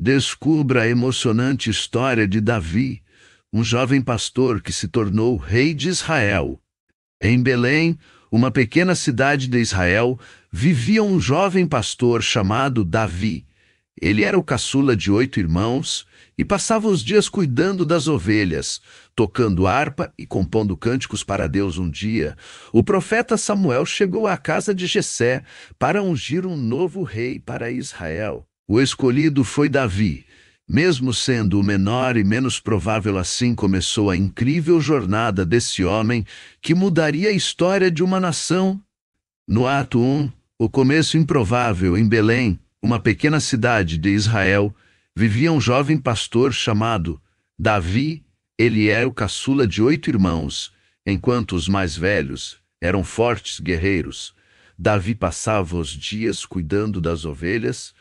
Descubra a emocionante história de Davi, um jovem pastor que se tornou rei de Israel. Em Belém, uma pequena cidade de Israel, vivia um jovem pastor chamado Davi. Ele era o caçula de 8 irmãos e passava os dias cuidando das ovelhas, tocando harpa e compondo cânticos para Deus. Um dia, o profeta Samuel chegou à casa de Jessé para ungir um novo rei para Israel. O escolhido foi Davi. Mesmo sendo o menor e menos provável, assim começou a incrível jornada desse homem que mudaria a história de uma nação. No ato 1, o começo improvável, em Belém, uma pequena cidade de Israel, vivia um jovem pastor chamado Davi. Ele era o caçula de 8 irmãos, enquanto os mais velhos eram fortes guerreiros. Davi passava os dias cuidando das ovelhas,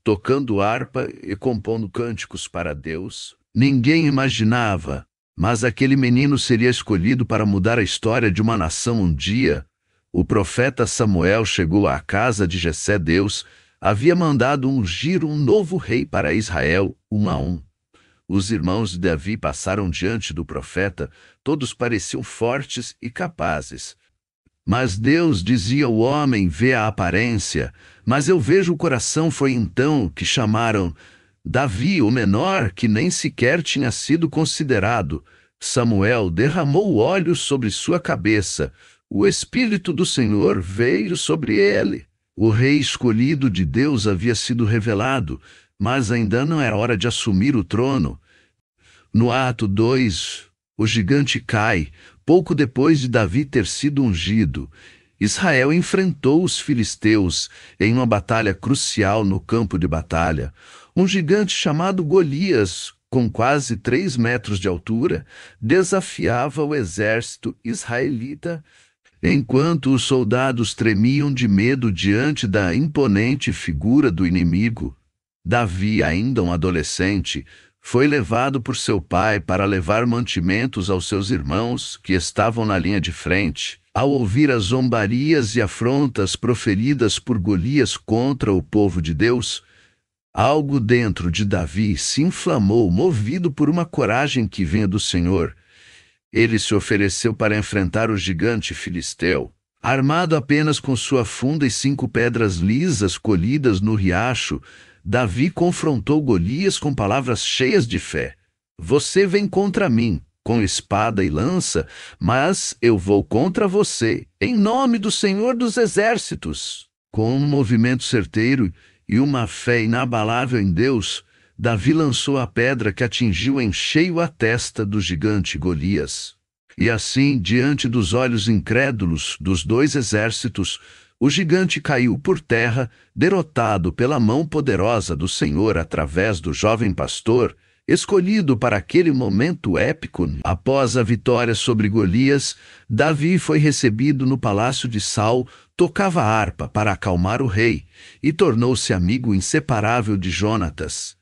tocando harpa e compondo cânticos para Deus. Ninguém imaginava, mas aquele menino seria escolhido para mudar a história de uma nação. Um dia, o profeta Samuel chegou à casa de Jessé. Deus havia mandado ungir um novo rei para Israel, 1 a 1. Os irmãos de Davi passaram diante do profeta, todos pareciam fortes e capazes. Mas Deus dizia ao homem: vê a aparência, mas eu vejo o coração. Foi então que chamaram Davi, o menor, que nem sequer tinha sido considerado. Samuel derramou óleo sobre sua cabeça. O Espírito do Senhor veio sobre ele. O rei escolhido de Deus havia sido revelado, mas ainda não era hora de assumir o trono. No ato 2, o gigante cai, pouco depois de Davi ter sido ungido. Israel enfrentou os filisteus em uma batalha crucial no campo de batalha. Um gigante chamado Golias, com quase 3 metros de altura, desafiava o exército israelita. Enquanto os soldados tremiam de medo diante da imponente figura do inimigo, Davi, ainda um adolescente, foi levado por seu pai para levar mantimentos aos seus irmãos que estavam na linha de frente. Ao ouvir as zombarias e afrontas proferidas por Golias contra o povo de Deus, algo dentro de Davi se inflamou, movido por uma coragem que vinha do Senhor. Ele se ofereceu para enfrentar o gigante filisteu. Armado apenas com sua funda e 5 pedras lisas colhidas no riacho, Davi confrontou Golias com palavras cheias de fé. Você vem contra mim, com espada e lança, mas eu vou contra você, em nome do Senhor dos Exércitos. Com um movimento certeiro e uma fé inabalável em Deus, Davi lançou a pedra que atingiu em cheio a testa do gigante Golias. E assim, diante dos olhos incrédulos dos 2 exércitos, o gigante caiu por terra, derrotado pela mão poderosa do Senhor através do jovem pastor, escolhido para aquele momento épico. Após a vitória sobre Golias, Davi foi recebido no palácio de Saul, tocava harpa para acalmar o rei e tornou-se amigo inseparável de Jonatas,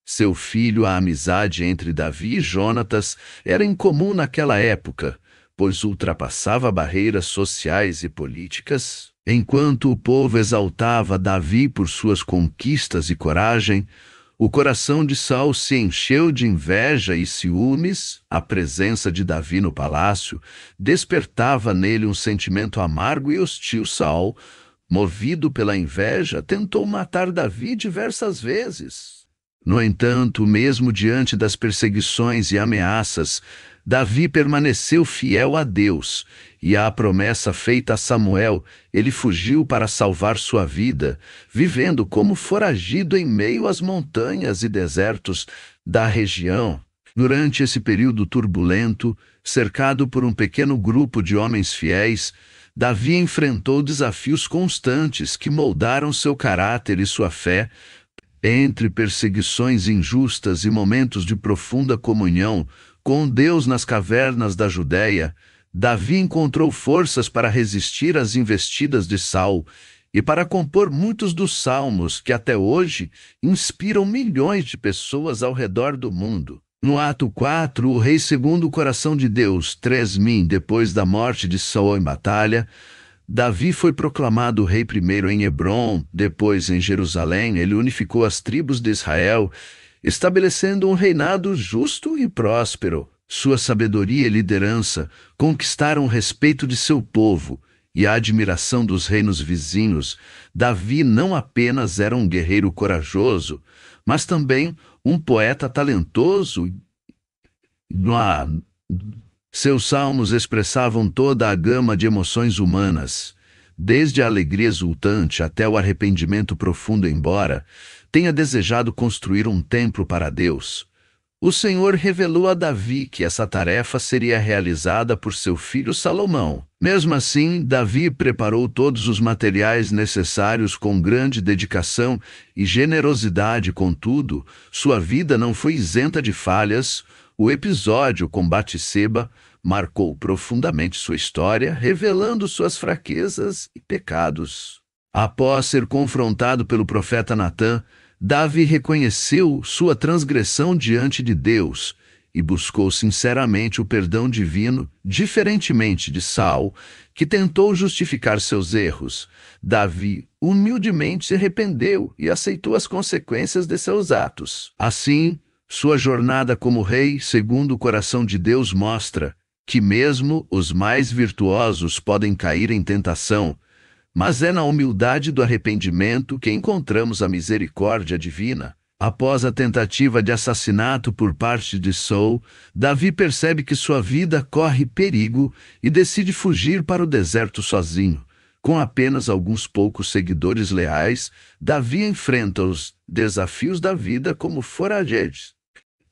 seu filho. A amizade entre Davi e Jonatas era incomum naquela época, pois ultrapassava barreiras sociais e políticas. Enquanto o povo exaltava Davi por suas conquistas e coragem, o coração de Saul se encheu de inveja e ciúmes. A presença de Davi no palácio despertava nele um sentimento amargo e hostil. Saul, movido pela inveja, tentou matar Davi diversas vezes. No entanto, mesmo diante das perseguições e ameaças, Davi permaneceu fiel a Deus e à promessa feita a Samuel. Ele fugiu para salvar sua vida, vivendo como foragido em meio às montanhas e desertos da região. Durante esse período turbulento, cercado por um pequeno grupo de homens fiéis, Davi enfrentou desafios constantes que moldaram seu caráter e sua fé. Entre perseguições injustas e momentos de profunda comunhão com Deus nas cavernas da Judéia, Davi encontrou forças para resistir às investidas de Saul e para compor muitos dos salmos que até hoje inspiram milhões de pessoas ao redor do mundo. No ato 4, o rei segundo o coração de Deus, 3 depois da morte de Saul em batalha, Davi foi proclamado rei primeiro em Hebrom, depois em Jerusalém. Ele unificou as tribos de Israel estabelecendo um reinado justo e próspero. Sua sabedoria e liderança conquistaram o respeito de seu povo e a admiração dos reinos vizinhos. Davi não apenas era um guerreiro corajoso, mas também um poeta talentoso. Seus salmos expressavam toda a gama de emoções humanas, desde a alegria exultante até o arrependimento profundo. Embora tenha desejado construir um templo para Deus, o Senhor revelou a Davi que essa tarefa seria realizada por seu filho Salomão. Mesmo assim, Davi preparou todos os materiais necessários com grande dedicação e generosidade. Contudo, sua vida não foi isenta de falhas. O episódio com Batseba marcou profundamente sua história, revelando suas fraquezas e pecados. Após ser confrontado pelo profeta Natã, Davi reconheceu sua transgressão diante de Deus e buscou sinceramente o perdão divino, diferentemente de Saul, que tentou justificar seus erros. Davi humildemente se arrependeu e aceitou as consequências de seus atos. Assim, sua jornada como rei, segundo o coração de Deus, mostra que mesmo os mais virtuosos podem cair em tentação, mas é na humildade do arrependimento que encontramos a misericórdia divina. Após a tentativa de assassinato por parte de Saul, Davi percebe que sua vida corre perigo e decide fugir para o deserto sozinho. Com apenas alguns poucos seguidores leais, Davi enfrenta os desafios da vida como forageiro.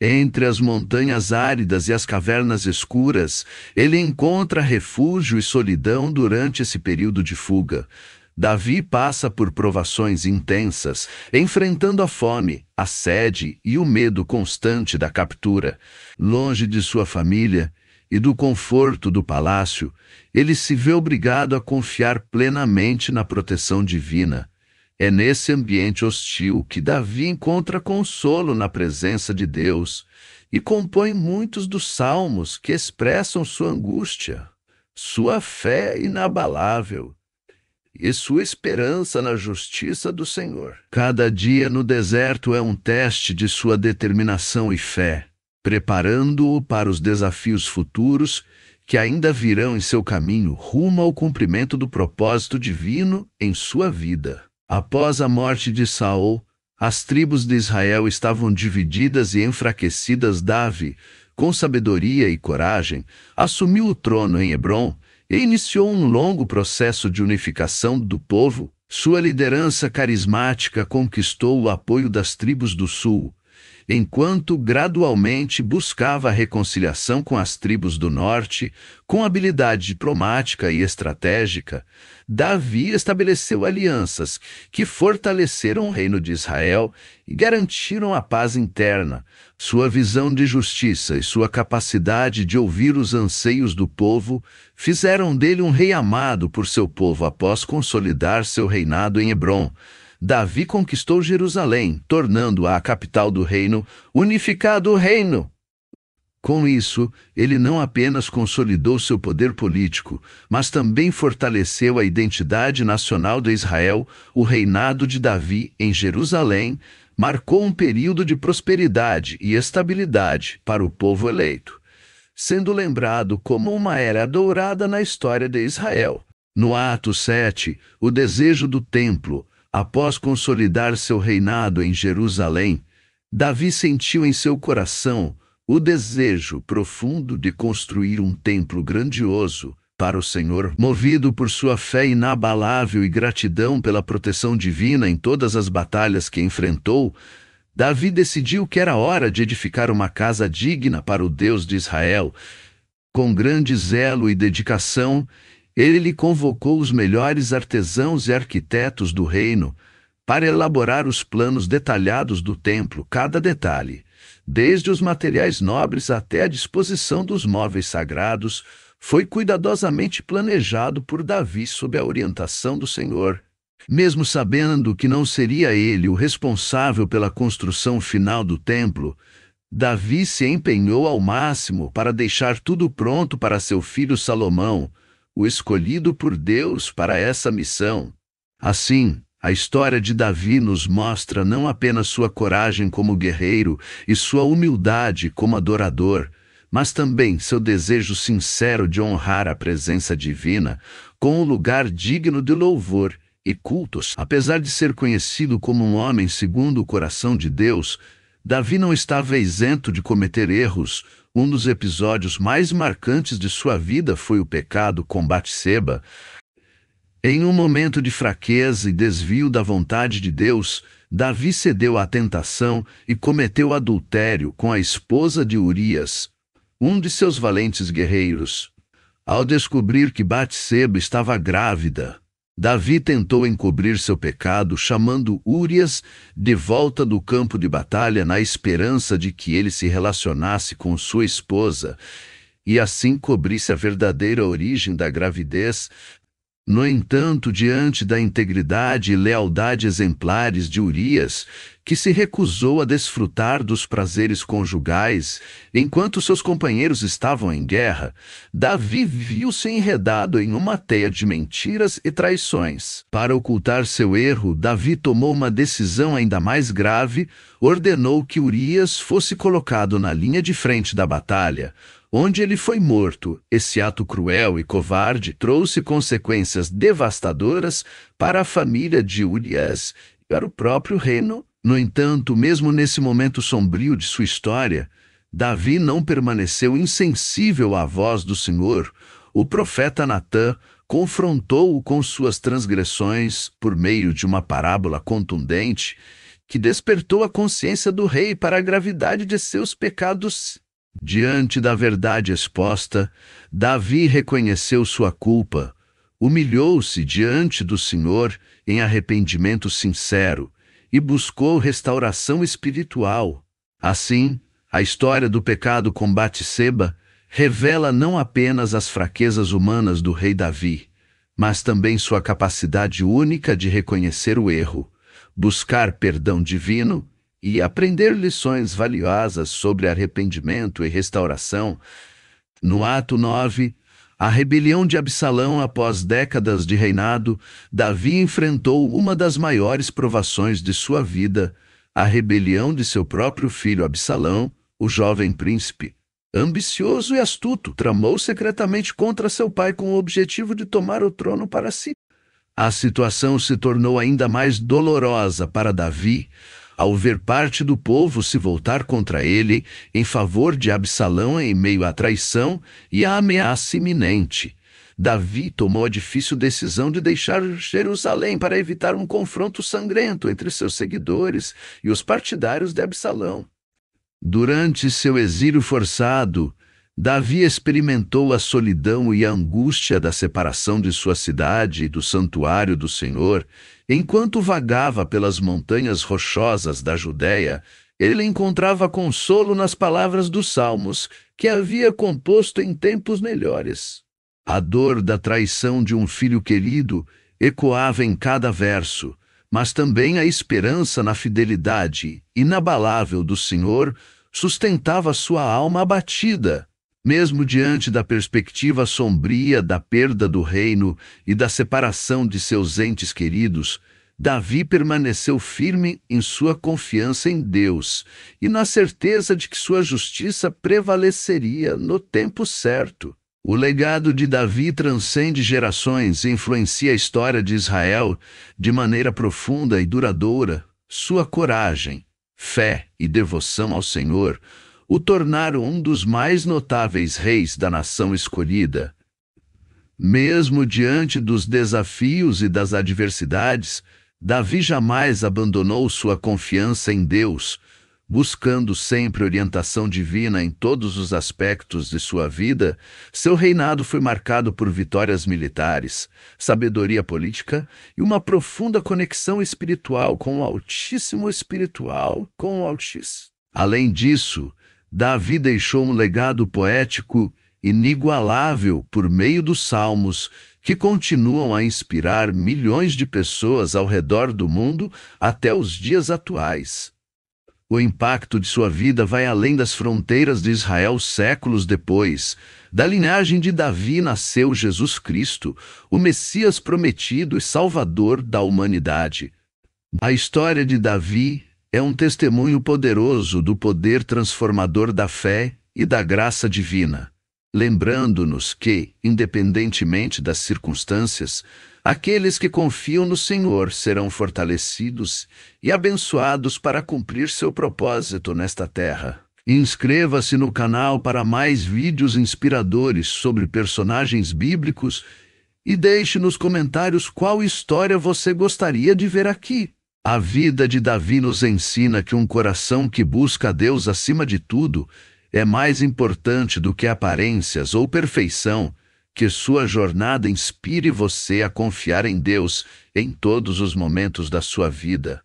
Entre as montanhas áridas e as cavernas escuras, ele encontra refúgio e solidão durante esse período de fuga. Davi passa por provações intensas, enfrentando a fome, a sede e o medo constante da captura. Longe de sua família e do conforto do palácio, ele se vê obrigado a confiar plenamente na proteção divina. É nesse ambiente hostil que Davi encontra consolo na presença de Deus e compõe muitos dos salmos que expressam sua angústia, sua fé inabalável e sua esperança na justiça do Senhor. Cada dia no deserto é um teste de sua determinação e fé, preparando-o para os desafios futuros que ainda virão em seu caminho rumo ao cumprimento do propósito divino em sua vida. Após a morte de Saul, as tribos de Israel estavam divididas e enfraquecidas. Davi, com sabedoria e coragem, assumiu o trono em Hebrom e iniciou um longo processo de unificação do povo. Sua liderança carismática conquistou o apoio das tribos do sul, enquanto gradualmente buscava a reconciliação com as tribos do norte. Com habilidade diplomática e estratégica, Davi estabeleceu alianças que fortaleceram o reino de Israel e garantiram a paz interna. Sua visão de justiça e sua capacidade de ouvir os anseios do povo fizeram dele um rei amado por seu povo. Após consolidar seu reinado em Hebrom, Davi conquistou Jerusalém, tornando-a a capital do reino, unificado o reino. Com isso, ele não apenas consolidou seu poder político, mas também fortaleceu a identidade nacional de Israel. O reinado de Davi em Jerusalém marcou um período de prosperidade e estabilidade para o povo eleito, sendo lembrado como uma era dourada na história de Israel. No Atos 7, o desejo do templo. Após consolidar seu reinado em Jerusalém, Davi sentiu em seu coração o desejo profundo de construir um templo grandioso para o Senhor. Movido por sua fé inabalável e gratidão pela proteção divina em todas as batalhas que enfrentou, Davi decidiu que era hora de edificar uma casa digna para o Deus de Israel. Com grande zelo e dedicação, ele convocou os melhores artesãos e arquitetos do reino para elaborar os planos detalhados do templo. Cada detalhe, desde os materiais nobres até a disposição dos móveis sagrados, foi cuidadosamente planejado por Davi sob a orientação do Senhor. Mesmo sabendo que não seria ele o responsável pela construção final do templo, Davi se empenhou ao máximo para deixar tudo pronto para seu filho Salomão, o escolhido por Deus para essa missão. Assim, A história de Davi nos mostra não apenas sua coragem como guerreiro e sua humildade como adorador, mas também seu desejo sincero de honrar a presença divina com um lugar digno de louvor e cultos. Apesar de ser conhecido como um homem segundo o coração de Deus, Davi não estava isento de cometer erros. Um dos episódios mais marcantes de sua vida foi o pecado com Batseba. Em um momento de fraqueza e desvio da vontade de Deus, Davi cedeu à tentação e cometeu adultério com a esposa de Urias, um de seus valentes guerreiros. Ao descobrir que Batseba estava grávida, Davi tentou encobrir seu pecado, chamando Urias de volta do campo de batalha na esperança de que ele se relacionasse com sua esposa e assim cobrisse a verdadeira origem da gravidez. No entanto, diante da integridade e lealdade exemplares de Urias, que se recusou a desfrutar dos prazeres conjugais enquanto seus companheiros estavam em guerra, Davi viu-se enredado em uma teia de mentiras e traições. Para ocultar seu erro, Davi tomou uma decisão ainda mais grave, ordenou que Urias fosse colocado na linha de frente da batalha, onde ele foi morto. Esse ato cruel e covarde trouxe consequências devastadoras para a família de Urias e para o próprio reino. No entanto, mesmo nesse momento sombrio de sua história, Davi não permaneceu insensível à voz do Senhor. O profeta Natã confrontou-o com suas transgressões por meio de uma parábola contundente que despertou a consciência do rei para a gravidade de seus pecados. Diante da verdade exposta, Davi reconheceu sua culpa, humilhou-se diante do Senhor em arrependimento sincero e buscou restauração espiritual. Assim, a história do pecado com Batseba revela não apenas as fraquezas humanas do rei Davi, mas também sua capacidade única de reconhecer o erro, buscar perdão divino e aprender lições valiosas sobre arrependimento e restauração. No ato 9, a rebelião de Absalão. Após décadas de reinado, Davi enfrentou uma das maiores provações de sua vida, a rebelião de seu próprio filho Absalão. O jovem príncipe, ambicioso e astuto, tramou secretamente contra seu pai com o objetivo de tomar o trono para si. A situação se tornou ainda mais dolorosa para Davi ao ver parte do povo se voltar contra ele em favor de Absalão em meio à traição e à ameaça iminente. Davi tomou a difícil decisão de deixar Jerusalém para evitar um confronto sangrento entre seus seguidores e os partidários de Absalão. Durante seu exílio forçado, Davi experimentou a solidão e a angústia da separação de sua cidade e do santuário do Senhor. Enquanto vagava pelas montanhas rochosas da Judéia, ele encontrava consolo nas palavras dos Salmos, que havia composto em tempos melhores. A dor da traição de um filho querido ecoava em cada verso, mas também a esperança na fidelidade inabalável do Senhor sustentava sua alma abatida. Mesmo diante da perspectiva sombria da perda do reino e da separação de seus entes queridos, Davi permaneceu firme em sua confiança em Deus e na certeza de que sua justiça prevaleceria no tempo certo. O legado de Davi transcende gerações e influencia a história de Israel de maneira profunda e duradoura. Sua coragem, fé e devoção ao Senhor o tornaram um dos mais notáveis reis da nação escolhida. Mesmo diante dos desafios e das adversidades, Davi jamais abandonou sua confiança em Deus, buscando sempre orientação divina em todos os aspectos de sua vida. Seu reinado foi marcado por vitórias militares, sabedoria política e uma profunda conexão espiritual com o Altíssimo. Além disso, Davi deixou um legado poético inigualável por meio dos Salmos, que continuam a inspirar milhões de pessoas ao redor do mundo até os dias atuais. O impacto de sua vida vai além das fronteiras de Israel séculos depois. Da linhagem de Davi nasceu Jesus Cristo, o Messias prometido e Salvador da humanidade. A história de Davi é um testemunho poderoso do poder transformador da fé e da graça divina, lembrando-nos que, independentemente das circunstâncias, aqueles que confiam no Senhor serão fortalecidos e abençoados para cumprir seu propósito nesta terra. Inscreva-se no canal para mais vídeos inspiradores sobre personagens bíblicos e deixe nos comentários qual história você gostaria de ver aqui. A vida de Davi nos ensina que um coração que busca a Deus acima de tudo é mais importante do que aparências ou perfeição. Que sua jornada inspire você a confiar em Deus em todos os momentos da sua vida.